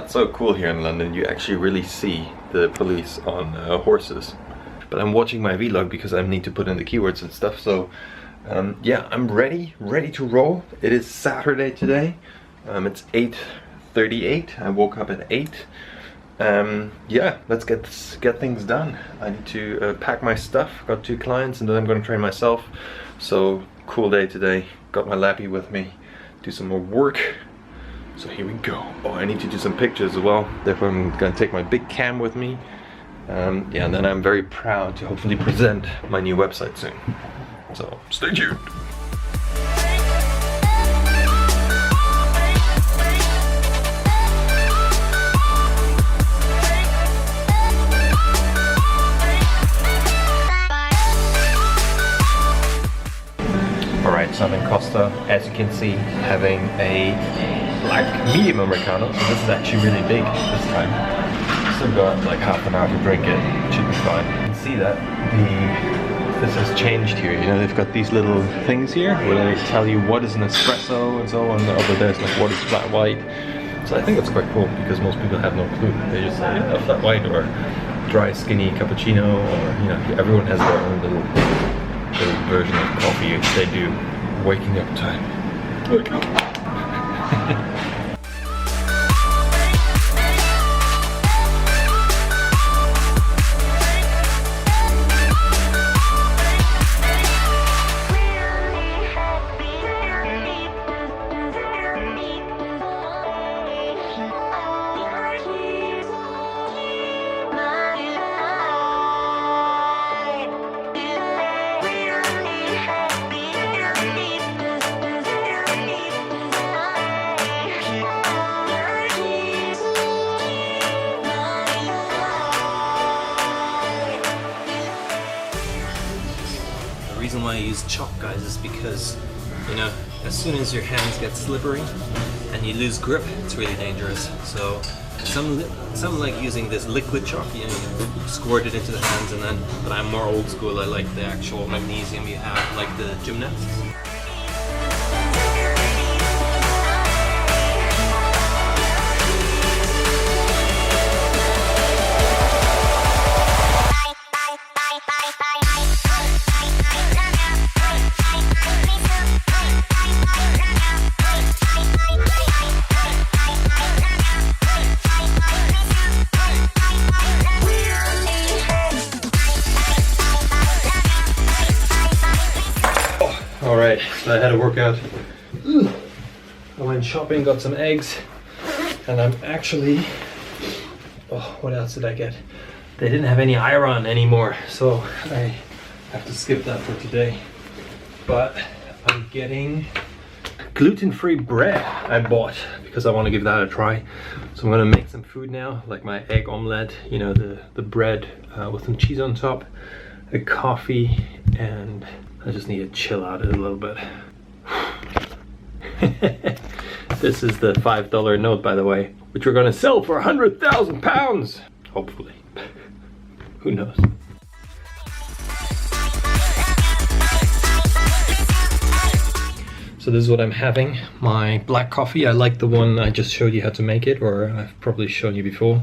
not so cool here in London. You actually really see the police on horses. But I'm watching my vlog because I need to put in the keywords and stuff. So yeah, I'm ready to roll. It is Saturday today. It's 8:38. I woke up at 8. Yeah, let's get things done. I need to pack my stuff. Got 2 clients and then I'm gonna train myself. So cool day today. Got my lappy with me. Do some more work. So here we go. Oh, I need to do some pictures as well. Therefore I'm gonna take my big cam with me. Yeah, and then I'm very proud to hopefully present my new website soon. So stay tuned. Alright, so I'm in Costa, as you can see, having a black medium Americano. So this is actually really big this time. Still got like half an hour to drink it, should be fine. You can see that this has changed here. You know, they've got these little things here where they tell you what is an espresso and so on. Over there's like what is flat white. So I think it's quite cool because most people have no clue. They just say flat white or dry skinny cappuccino, or you know, everyone has their own little version of coffee they do. Waking up time. Wake up. The reason why I use chalk, guys, is because, you know, as soon as your hands get slippery and you lose grip, it's really dangerous. So some like using this liquid chalk, you know, you squirt it into the hands, and then, but I'm more old school. I like the actual magnesium you have, like the gymnasts. Alright, so I had a workout. I went shopping, got some eggs, and I'm actually... Oh, what else did I get? They didn't have any iron anymore, so I have to skip that for today. But I'm getting gluten-free bread I bought because I want to give that a try. So I'm gonna make some food now, like my egg omelette, you know, the bread with some cheese on top, a coffee, and I just need to chill out a little bit. This is the $5 note, by the way, which we're gonna sell for 100,000 pounds. Hopefully. Who knows? So this is what I'm having. My black coffee. I like the one I just showed you how to make it, or I've probably shown you before.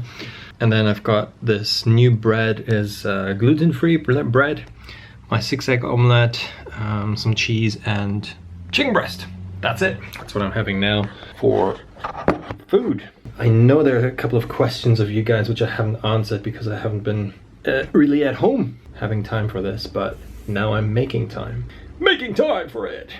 And then I've got this new bread, is gluten-free bread. My 6-egg omelette, some cheese, and chicken breast. That's it. That's what I'm having now for food. I know there are a couple of questions of you guys which I haven't answered because I haven't been really at home having time for this, but now I'm making time. Making time for it!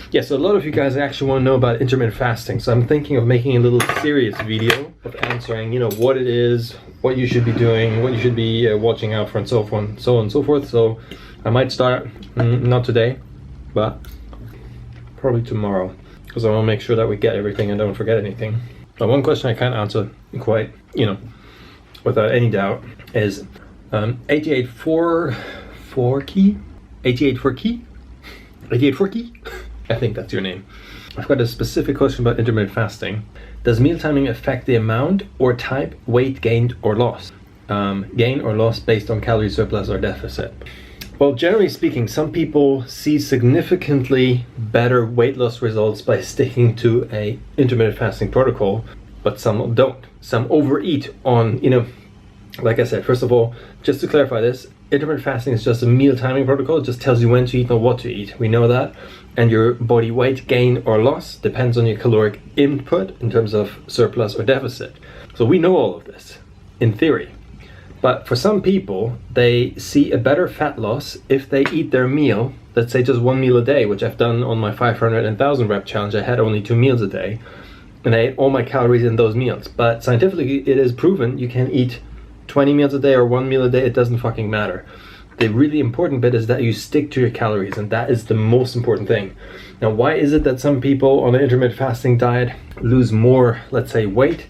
Yeah, so a lot of you guys actually want to know about intermittent fasting, so I'm thinking of making a little serious video of answering, you know, what it is, what you should be doing, what you should be watching out for, and so on and so forth. So I might start, not today, but probably tomorrow, because I want to make sure that we get everything and don't forget anything. But one question I can't answer quite, you know, without any doubt is 8844key? 8844key? I think that's your name. I've got a specific question about intermittent fasting. Does meal timing affect the amount or type weight gained or lost? Gain or loss based on calorie surplus or deficit? Well, generally speaking, some people see significantly better weight loss results by sticking to a intermittent fasting protocol. but some don't. Some overeat on, you know, like I said, first of all, just to clarify this, intermittent fasting is just a meal timing protocol. It just tells you when to eat, not what to eat. We know that. And your body weight gain or loss depends on your caloric input in terms of surplus or deficit. So we know all of this, in theory. But for some people, they see a better fat loss if they eat their meal, let's say just 1 meal a day, which I've done on my 500 and 1000 rep challenge. I had only 2 meals a day, and I ate all my calories in those meals. But scientifically, it is proven you can eat 20 meals a day or 1 meal a day, it doesn't fucking matter. The really important bit is that you stick to your calories, and that is the most important thing. Now, why is it that some people on an intermittent fasting diet lose more, let's say, weight?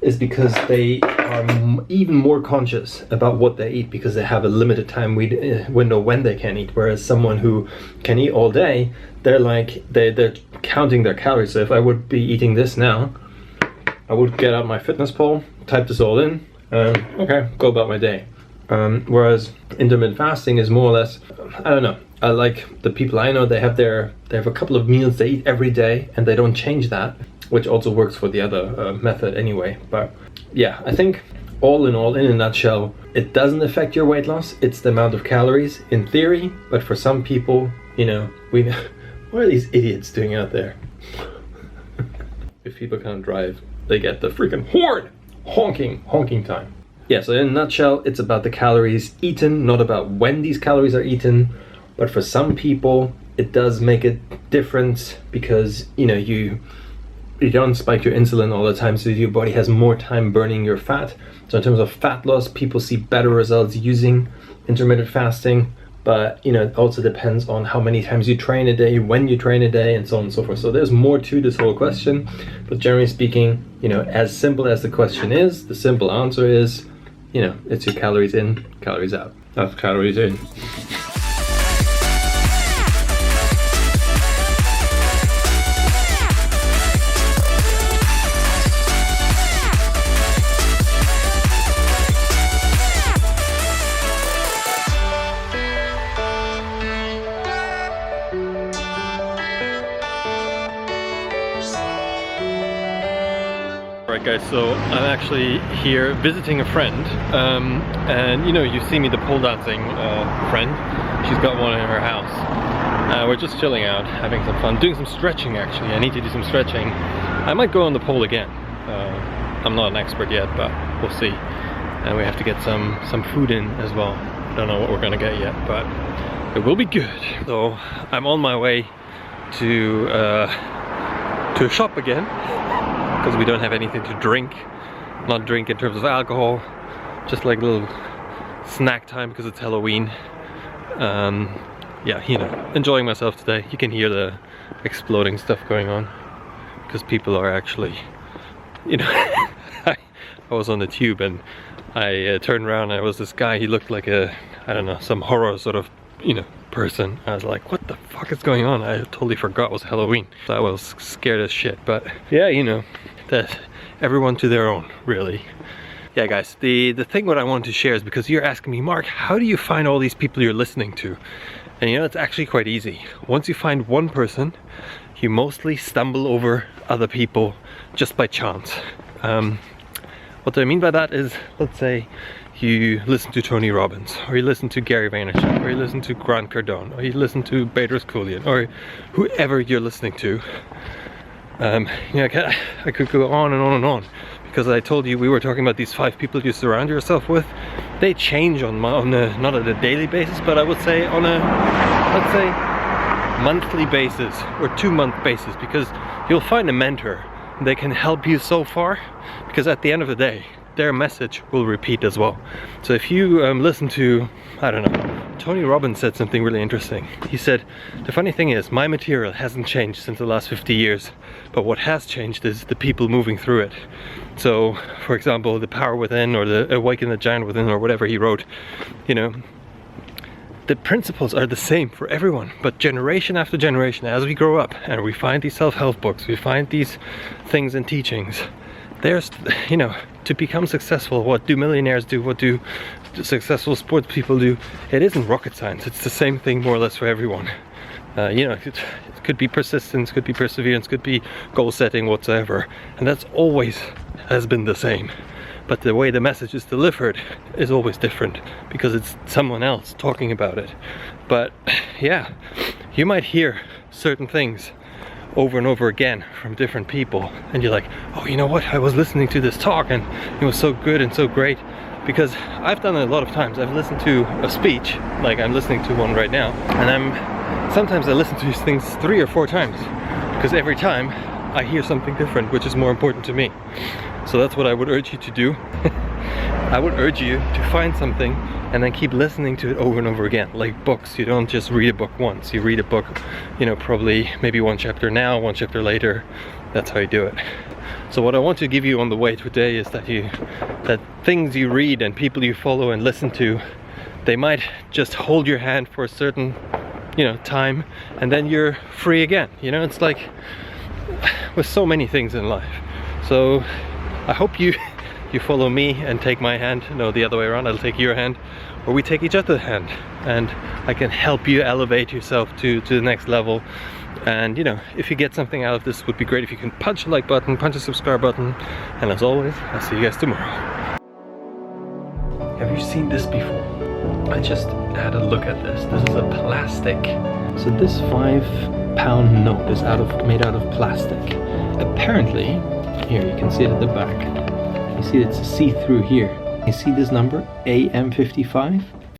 Is because they are even more conscious about what they eat, because they have a limited time window when they can eat. Whereas someone who can eat all day, they're counting their calories. So if I would be eating this now, I would get out my fitness pal, type this all in, okay, go about my day. Whereas intermittent fasting is more or less, I don't know. I like the people I know, they have a couple of meals they eat every day, and they don't change that, which also works for the other method anyway. But yeah, I think all in all, in a nutshell, it doesn't affect your weight loss. It's the amount of calories in theory, but for some people, you know, what are these idiots doing out there? If people can't drive, they get the freaking horn, honking time. Yeah, so in a nutshell, it's about the calories eaten, not about when these calories are eaten. But for some people, it does make a difference because, you know, you don't spike your insulin all the time, so your body has more time burning your fat. So in terms of fat loss, people see better results using intermittent fasting. But, you know, it also depends on how many times you train a day, when you train a day, and so on and so forth. So there's more to this whole question. But generally speaking, you know, as simple as the question is, the simple answer is, you know, it's your calories in, calories out. That's calories in. Alright guys, so I'm actually here visiting a friend, and you know, you see me, the pole dancing friend. She's got one in her house. We're just chilling out, having some fun, doing some stretching actually. I need to do some stretching. I might go on the pole again. I'm not an expert yet, but we'll see. And we have to get some food in as well. Don't know what we're gonna get yet, but it will be good. So I'm on my way to a shop again, because we don't have anything to drink. Not drink in terms of alcohol, just like a little snack time because it's Halloween. Yeah, you know, enjoying myself today. You can hear the exploding stuff going on because people are actually, you know, I was on the tube and I turned around and there was this guy. He looked like a, I don't know, some horror sort of, you know, person. I was like, what the fuck is going on? I totally forgot it was Halloween. So I was scared as shit. But yeah, you know, that everyone to their own, really. Yeah guys, the thing what I wanted to share is because you're asking me, Mark, how do you find all these people you're listening to? And you know, it's actually quite easy. Once you find one person, you mostly stumble over other people just by chance. What do I mean by that is, let's say you listen to Tony Robbins, or you listen to Gary Vaynerchuk, or you listen to Grant Cardone, or you listen to Bedros Keuilian, or whoever you're listening to. You know, I could go on and on and on, because I told you we were talking about these 5 people you surround yourself with. They change on a, not on a daily basis, but I would say on a, let's say, monthly basis or 2-month basis, because you'll find a mentor. They can help you so far, because at the end of the day, their message will repeat as well. So if you listen to, I don't know, Tony Robbins said something really interesting. He said, the funny thing is, my material hasn't changed since the last 50 years, but what has changed is the people moving through it. So, for example, The Power Within, or the Awaken the Giant Within, or whatever he wrote, you know, the principles are the same for everyone, but generation after generation, as we grow up and we find these self-help books, we find these things and teachings, there's, you know, to become successful, what do millionaires do, what do successful sports people do? It isn't rocket science. It's the same thing more or less for everyone. You know, it could be persistence, could be perseverance, could be goal setting, whatsoever. And that's always has been the same, but the way the message is delivered is always different because it's someone else talking about it. But yeah, you might hear certain things over and over again from different people, and you're like, oh, you know what, I was listening to this talk and it was so good and so great. Because I've done it a lot of times. I've listened to a speech, like I'm listening to one right now, and sometimes I listen to these things 3 or 4 times, because every time I hear something different, which is more important to me. So that's what I would urge you to do. I would urge you to find something and then keep listening to it over and over again. Like books, you don't just read a book once. You read a book, you know, probably maybe 1 chapter now, 1 chapter later. That's how you do it. So what I want to give you on the way today is that things you read and people you follow and listen to, they might just hold your hand for a certain, you know, time, and then you're free again. You know, it's like with so many things in life. So I hope you follow me and take my hand. No, the other way around. I'll take your hand, or we take each other's hand, and I can help you elevate yourself to the next level. And you know, if you get something out of this, it would be great if you can punch the like button, punch the subscribe button, and as always, I'll see you guys tomorrow. Have you seen this before? I just had a look at this. This is a plastic. So this £5 note is made out of plastic. Apparently, here you can see it at the back. You see it's see-through here. You see this number, AM55?